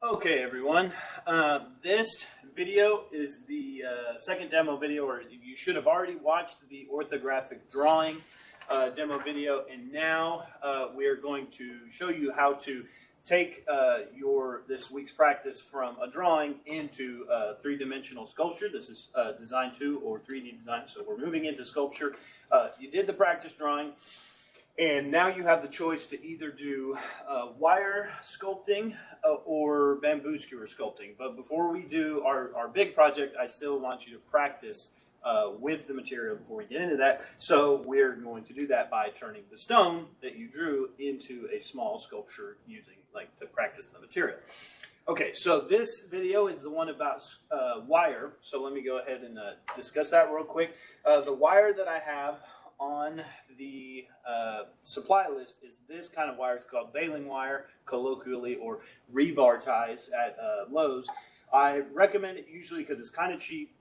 Okay, everyone. This video is the second demo video, or you should have already watched the orthographic drawing demo video, and now we're going to show you how to take this week's practice from a drawing into three-dimensional sculpture. This is Design 2 or 3D design, so we're moving into sculpture. You did the practice drawing. And now you have the choice to either do wire sculpting or bamboo skewer sculpting. But before we do our big project, I still want you to practice with the material before we get into that. So we're going to do that by turning the stone that you drew into a small sculpture using, to practice the material. Okay, so this video is the one about wire. So let me go ahead and discuss that real quick. The wire that I have on the supply list is this kind of wire. It's called baling wire, colloquially, or rebar ties at Lowe's. I recommend it usually because it's kind of cheap,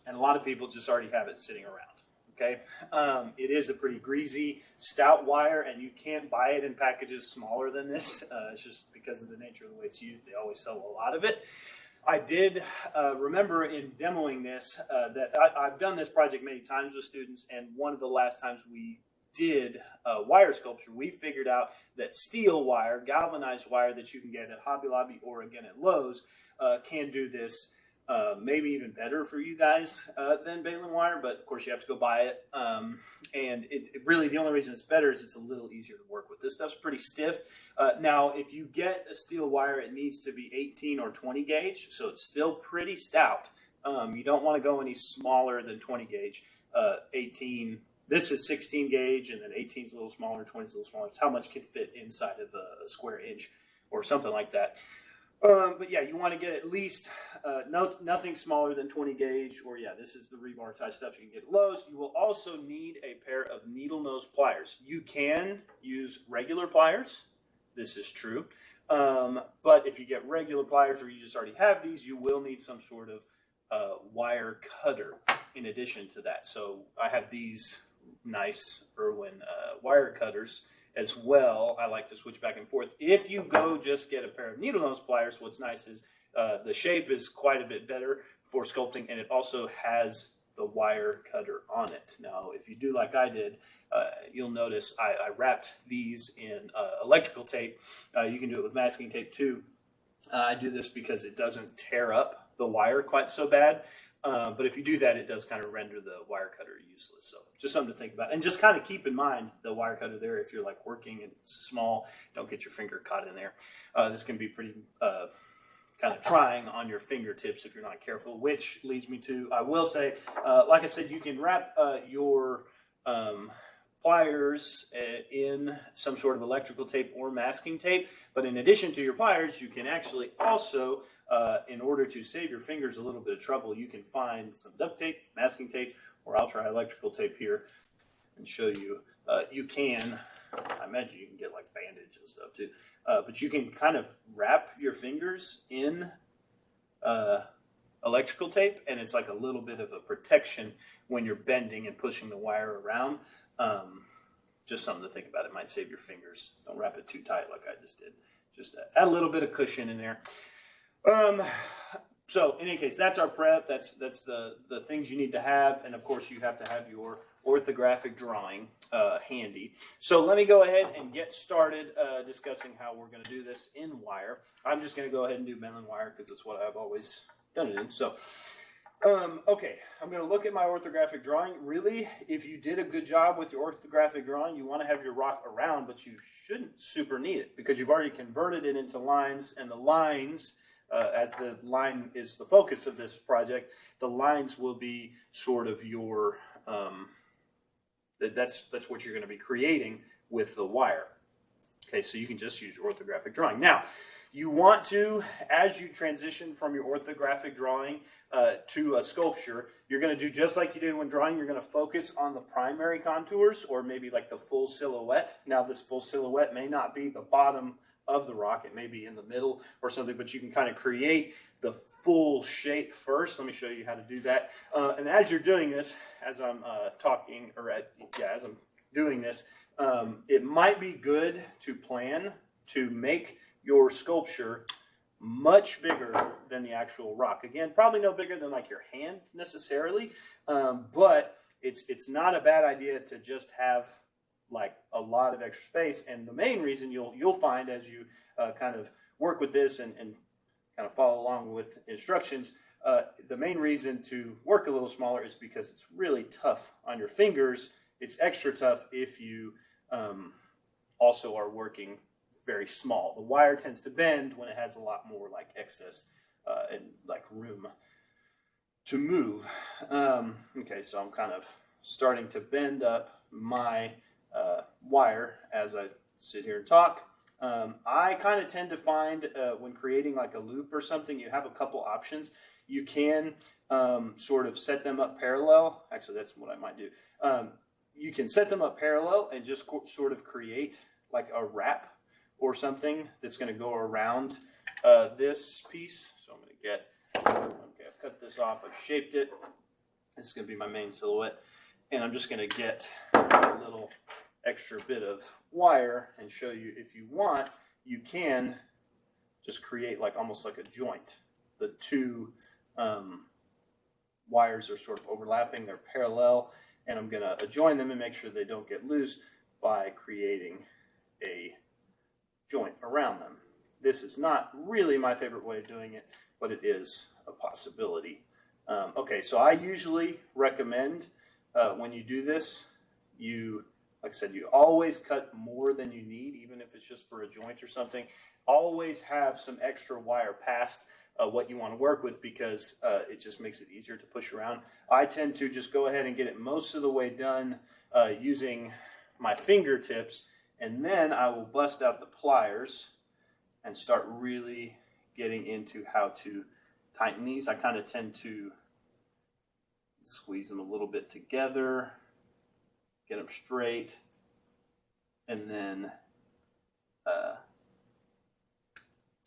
and a lot of people just already have it sitting around. Okay, it is a pretty greasy, stout wire, and you can't buy it in packages smaller than this. It's just because of the nature of the way it's used. They always sell a lot of it. I did remember in demoing this that I've done this project many times with students, and one of the last times we did wire sculpture, we figured out that steel wire, galvanized wire that you can get at Hobby Lobby or again at Lowe's, can do this maybe even better for you guys than baling wire, but of course you have to go buy it. And really the only reason it's better is it's a little easier to work with. This stuff's pretty stiff. Now, if you get a steel wire, it needs to be 18 or 20 gauge, so it's still pretty stout. You don't want to go any smaller than 20 gauge. 18, this is 16 gauge, and then 18 is a little smaller, 20 is a little smaller. It's how much can fit inside of a square inch or something like that. But yeah, you want to get at least nothing smaller than 20 gauge, or yeah, this is the rebar tie stuff you can get at Lowe's. You will also need a pair of needle nose pliers. You can use regular pliers. This is true. But if you get regular pliers or you just already have these, you will need some sort of wire cutter in addition to that. So I have these nice Irwin wire cutters as well. I like to switch back and forth. If you go just get a pair of needle nose pliers, what's nice is the shape is quite a bit better for sculpting, and it also has the wire cutter on it. Now, if you do like I did, you'll notice I wrapped these in electrical tape. You can do it with masking tape too. I do this because it doesn't tear up the wire quite so bad. But if you do that, it does kind of render the wire cutter useless. So just something to think about. And just kind of keep in mind the wire cutter there. If you're like working and it's small, don't get your finger caught in there. This can be pretty kind of trying on your fingertips if you're not careful, which leads me to, I will say, like I said, you can wrap your pliers in some sort of electrical tape or masking tape. But in addition to your pliers, you can actually also, in order to save your fingers a little bit of trouble, you can find some duct tape, masking tape, or I'll try electrical tape here and show you. You can, I imagine you can get like bandage and stuff too, but you can kind of wrap your fingers in electrical tape, and it's like a little bit of a protection when you're bending and pushing the wire around. Just something to think about. It might save your fingers. Don't wrap it too tight like I just did. Just add a little bit of cushion in there. So in any case, that's our prep. That's the things you need to have, and of course you have to have your orthographic drawing handy. So let me go ahead and get started discussing how we're going to do this in wire. I'm just going to go ahead and do baling wire because it's what I've always done it in. So okay, I'm going to look at my orthographic drawing. Really, if you did a good job with your orthographic drawing, you want to have your rock around, but you shouldn't super need it because you've already converted it into lines, and the lines, as the line is the focus of this project, the lines will be sort of your, that's what you're going to be creating with the wire. Okay, so you can just use your orthographic drawing. Now, you want to, as you transition from your orthographic drawing to a sculpture, you're going to do just like you did when drawing. You're going to focus on the primary contours, or maybe like the full silhouette. Now, this full silhouette may not be the bottom of the rock. It may be in the middle or something, but you can kind of create the full shape first. Let me show you how to do that. And as you're doing this, as I'm talking, or as I'm doing this, it might be good to plan to make your sculpture much bigger than the actual rock. Again, probably no bigger than like your hand necessarily, but it's not a bad idea to just have like a lot of extra space. And the main reason you'll find as you kind of work with this and kind of follow along with instructions, the main reason to work a little smaller is because it's really tough on your fingers. It's extra tough if you also are working very small. The wire tends to bend when it has a lot more like excess and like room to move. Okay, so I'm kind of starting to bend up my wire as I sit here and talk. I kind of tend to find when creating like a loop or something, you have a couple options. You can sort of set them up parallel. Actually, that's what I might do. You can set them up parallel and just sort of create like a wrap or something that's going to go around this piece. So I'm going to get, okay, I've cut this off, I've shaped it. This is going to be my main silhouette. And I'm just going to get a little extra bit of wire and show you, if you want, you can just create like almost like a joint. The two wires are sort of overlapping, they're parallel, and I'm going to join them and make sure they don't get loose by creating a joint around them. This is not really my favorite way of doing it, but it is a possibility. Okay, so I usually recommend when you do this, like I said, you always cut more than you need, even if it's just for a joint or something. Always have some extra wire past what you want to work with, because it just makes it easier to push around. I tend to just go ahead and get it most of the way done using my fingertips, and then I will bust out the pliers and start really getting into how to tighten these. I kind of tend to squeeze them a little bit together, get them straight, and then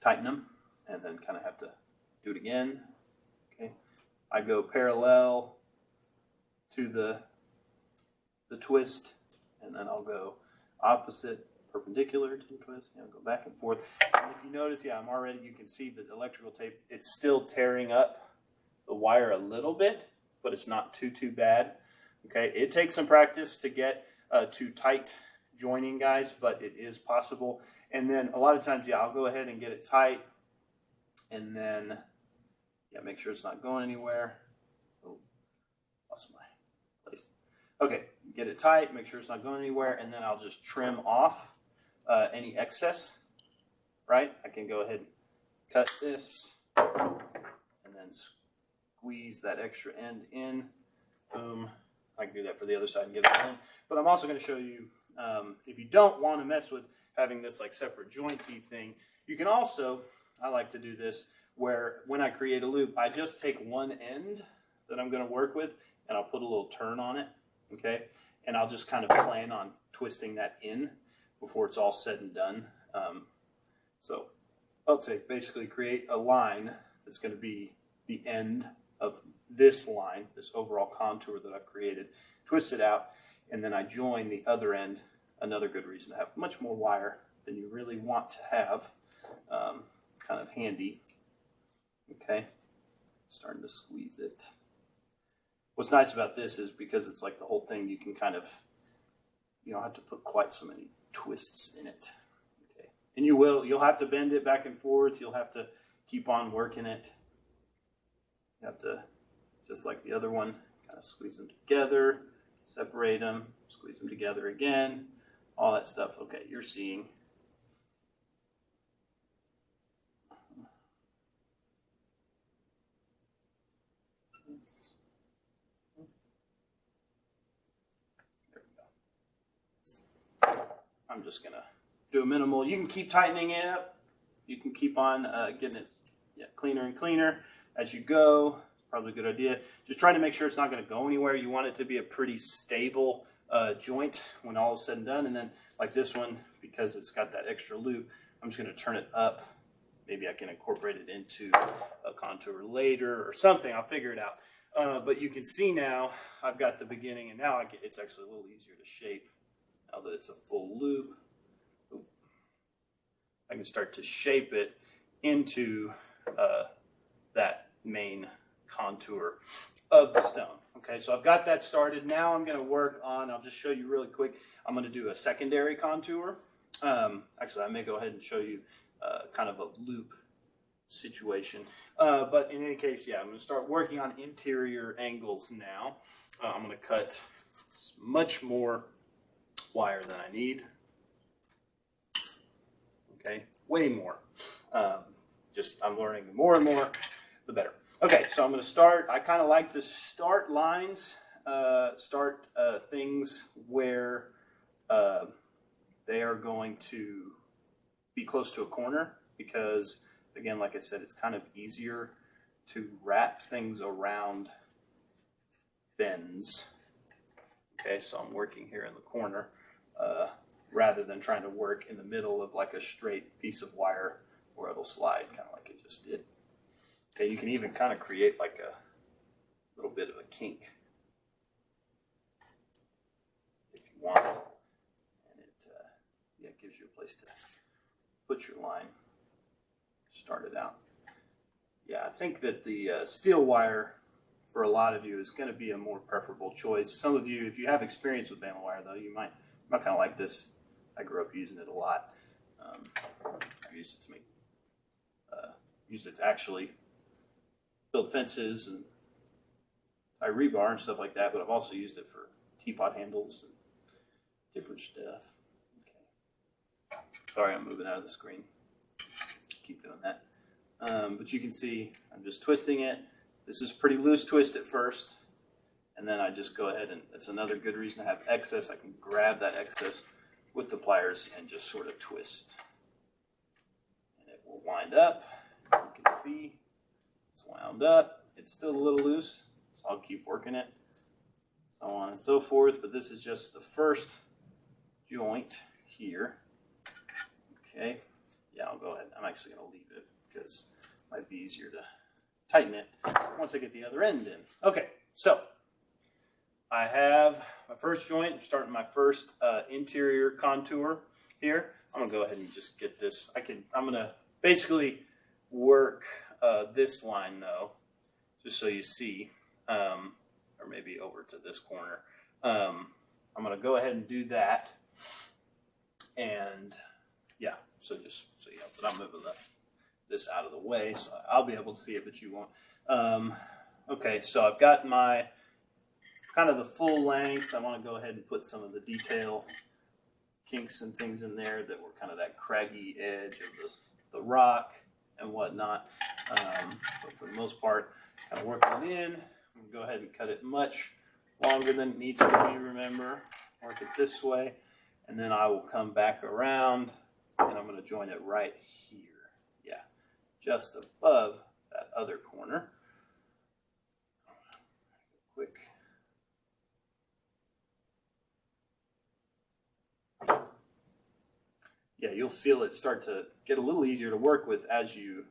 tighten them, and then kind of have to do it again. Okay, I go parallel to the twist, and then I'll go opposite, perpendicular to the twist, and I'll go back and forth. And if you notice, yeah, you can see the electrical tape, it's still tearing up the wire a little bit, but it's not too bad. Okay, it takes some practice to get to tight joining, guys, but it is possible. And then a lot of times, yeah, I'll go ahead and get it tight, and then, yeah, make sure it's not going anywhere. Oh, lost my place. Okay, get it tight, make sure it's not going anywhere, and then I'll just trim off any excess, right? I can go ahead and cut this, and then squeeze that extra end in. Boom. I can do that for the other side and get it in. But I'm also going to show you, if you don't want to mess with having this like separate jointy thing, you can also, I like to do this, where when I create a loop, I just take one end that I'm going to work with, and I'll put a little turn on it, okay? And I'll just kind of plan on twisting that in before it's all said and done. So I'll basically create a line that's going to be the end of this line, this overall contour that I've created, twist it out, and then I join the other end. Another good reason to have much more wire than you really want to have, kind of handy. Okay, starting to squeeze it. What's nice about this is because it's like the whole thing, you can kind of, you don't have to put quite so many twists in it. Okay, and you'll have to bend it back and forth. You'll have to keep on working it. You have to, just like the other one, kind of squeeze them together, separate them, squeeze them together again, all that stuff. Okay, you're seeing. There we go. I'm just going to do a minimal. You can keep tightening it up. You can keep on getting it cleaner and cleaner as you go. Probably a good idea. Just trying to make sure it's not going to go anywhere. You want it to be a pretty stable joint when all is said and done. And then like this one, because it's got that extra loop, I'm just going to turn it up. Maybe I can incorporate it into a contour later or something. I'll figure it out. But you can see now I've got the beginning, and now it's actually a little easier to shape now that it's a full loop. I can start to shape it, into that main contour of the stone. Okay, so I've got that started. Now I'm going to work on, I'll just show you really quick, I'm going to do a secondary contour. Actually, I may go ahead and show you kind of a loop situation. But in any case, yeah, I'm going to start working on interior angles now. I'm going to cut much more wire than I need. Okay, way more. I'm learning more and more, the better. Okay, so I'm going to start. I kind of like to start lines, things where they are going to be close to a corner, because again, like I said, it's kind of easier to wrap things around bends. Okay, so I'm working here in the corner rather than trying to work in the middle of like a straight piece of wire where it'll slide, kind of like it just did. Okay, you can even kind of create like a little bit of a kink if you want, and it gives you a place to put your line. Start it out. Yeah, I think that the steel wire for a lot of you is going to be a more preferable choice. Some of you, if you have experience with bama wire, though, you might kind of like this. I grew up using it a lot. I used it to make, used it to actually build fences and tie rebar and stuff like that. But I've also used it for teapot handles and different stuff. Okay. Sorry, I'm moving out of the screen. Keep doing that. But you can see I'm just twisting it. This is pretty loose twist at first, and then I just go ahead, and that's another good reason to have excess. I can grab that excess with the pliers and just sort of twist, and it will wind up. You can see it's wound up. It's still a little loose, so I'll keep working it, so on and so forth. But this is just the first joint here. Okay. Yeah, I'll go ahead. I'm actually going to leave it because it might be easier to tighten it once I get the other end in. Okay, so I have my first joint. I'm starting my first interior contour here. I'm going to go ahead and just get this. I'm going to basically work this line, though, just so you see, or maybe over to this corner. I'm going to go ahead and do that, and yeah, so just so you know, but I'm moving this out of the way, so I'll be able to see it, but you won't. Okay, so I've got my kind of the full length. I want to go ahead and put some of the detail kinks and things in there that were kind of that craggy edge of the rock and whatnot. But for the most part, kind of working it in. I'm going to go ahead and cut it much longer than it needs to be, remember. Work it this way, and then I will come back around, and I'm going to join it right here. Yeah, just above that other corner. Quick. Yeah, you'll feel it start to get a little easier to work with as you,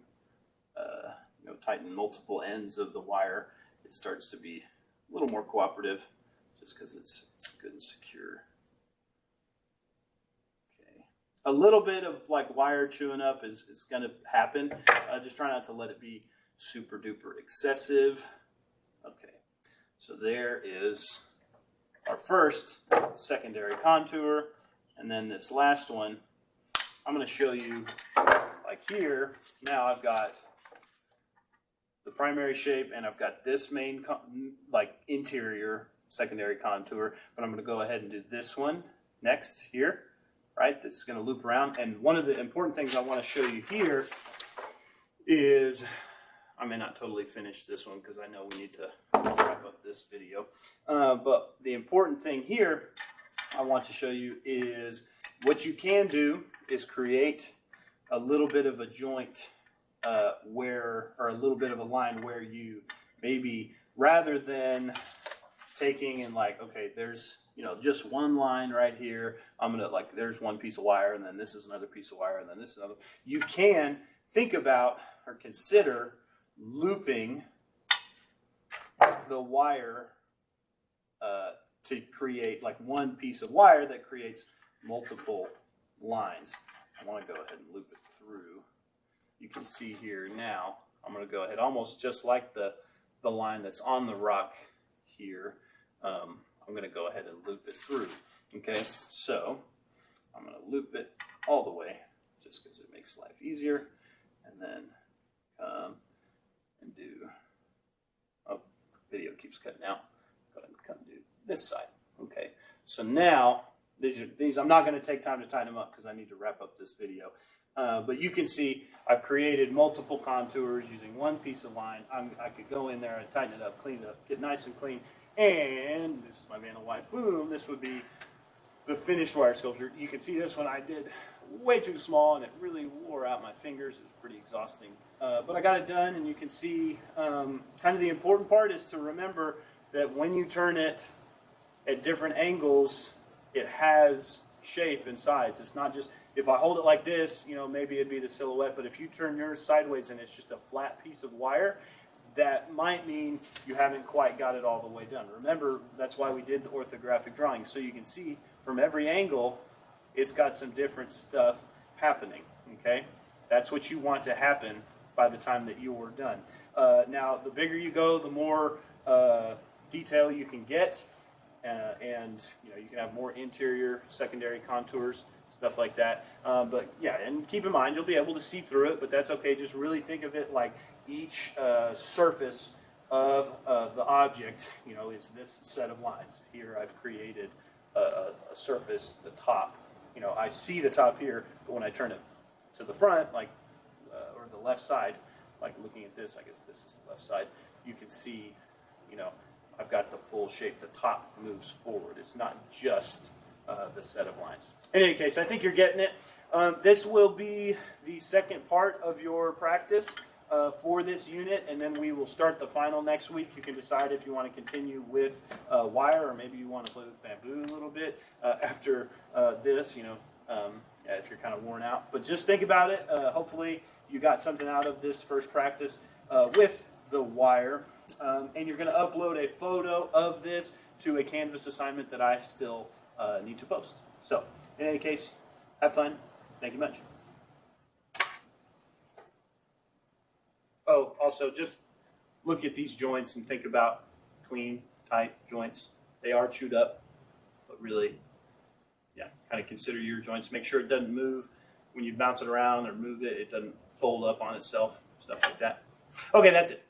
tighten multiple ends of the wire. It starts to be a little more cooperative, just because it's good and secure. Okay, a little bit of like wire chewing up is going to happen. Just try not to let it be super duper excessive. Okay, so there is our first secondary contour, and then this last one, I'm going to show you like here. Now I've got the primary shape, and I've got this main like interior secondary contour, but I'm going to go ahead and do this one next here, right? That's going to loop around. And one of the important things I want to show you here is, I may not totally finish this one because I know we need to wrap up this video, but the important thing here I want to show you is what you can do is create a little bit of a joint or a little bit of a line where you maybe, rather than taking and like, okay, there's, just one line right here, I'm going to like, there's one piece of wire, and then this is another piece of wire, and then this is another. You can think about or consider looping the wire to create like one piece of wire that creates multiple lines. I want to go ahead and loop it through. you can see here now, I'm going to go ahead, almost just like the line that's on the rock here. I'm going to go ahead and loop it through. Okay, so I'm going to loop it all the way just because it makes life easier. And then come and do, oh, video keeps cutting out. Go ahead and come do this side. Okay, so now these I'm not going to take time to tighten them up because I need to wrap up this video. But you can see I've created multiple contours using one piece of line. I could go in there and tighten it up, clean it up, get nice and clean. And this is my Vanna White. Boom, this would be the finished wire sculpture. You can see this one I did way too small and it really wore out my fingers. It was pretty exhausting. But I got it done, and you can see kind of the important part is to remember that when you turn it at different angles, it has shape and size. It's not just, if I hold it like this, you know, maybe it'd be the silhouette, but if you turn yours sideways and it's just a flat piece of wire, that might mean you haven't quite got it all the way done. Remember, that's why we did the orthographic drawing, so you can see from every angle, it's got some different stuff happening, okay? That's what you want to happen by the time that you're done. Now, the bigger you go, the more detail you can get, and you know, you can have more interior, secondary contours, stuff like that. But yeah, and keep in mind, you'll be able to see through it, but that's okay. Just really think of it like each surface of the object, you know, is this set of lines. Here I've created a surface, the top. You know, I see the top here, but when I turn it to the front, like, or the left side, like looking at this, I guess this is the left side, you can see, you know, I've got the full shape. The top moves forward. It's not just the set of lines. In any case, I think you're getting it. This will be the second part of your practice for this unit, and then we will start the final next week. You can decide if you want to continue with wire, or maybe you want to play with bamboo a little bit after this, you know, if you're kind of worn out. But just think about it. Hopefully you got something out of this first practice with the wire. And you're going to upload a photo of this to a Canvas assignment that I still need to post. So, in any case, have fun. Thank you much. Oh, also, just look at these joints and think about clean, tight joints. They are chewed up, but really, yeah, kind of consider your joints. Make sure it doesn't move when you bounce it around or move it. It doesn't fold up on itself, stuff like that. Okay, that's it.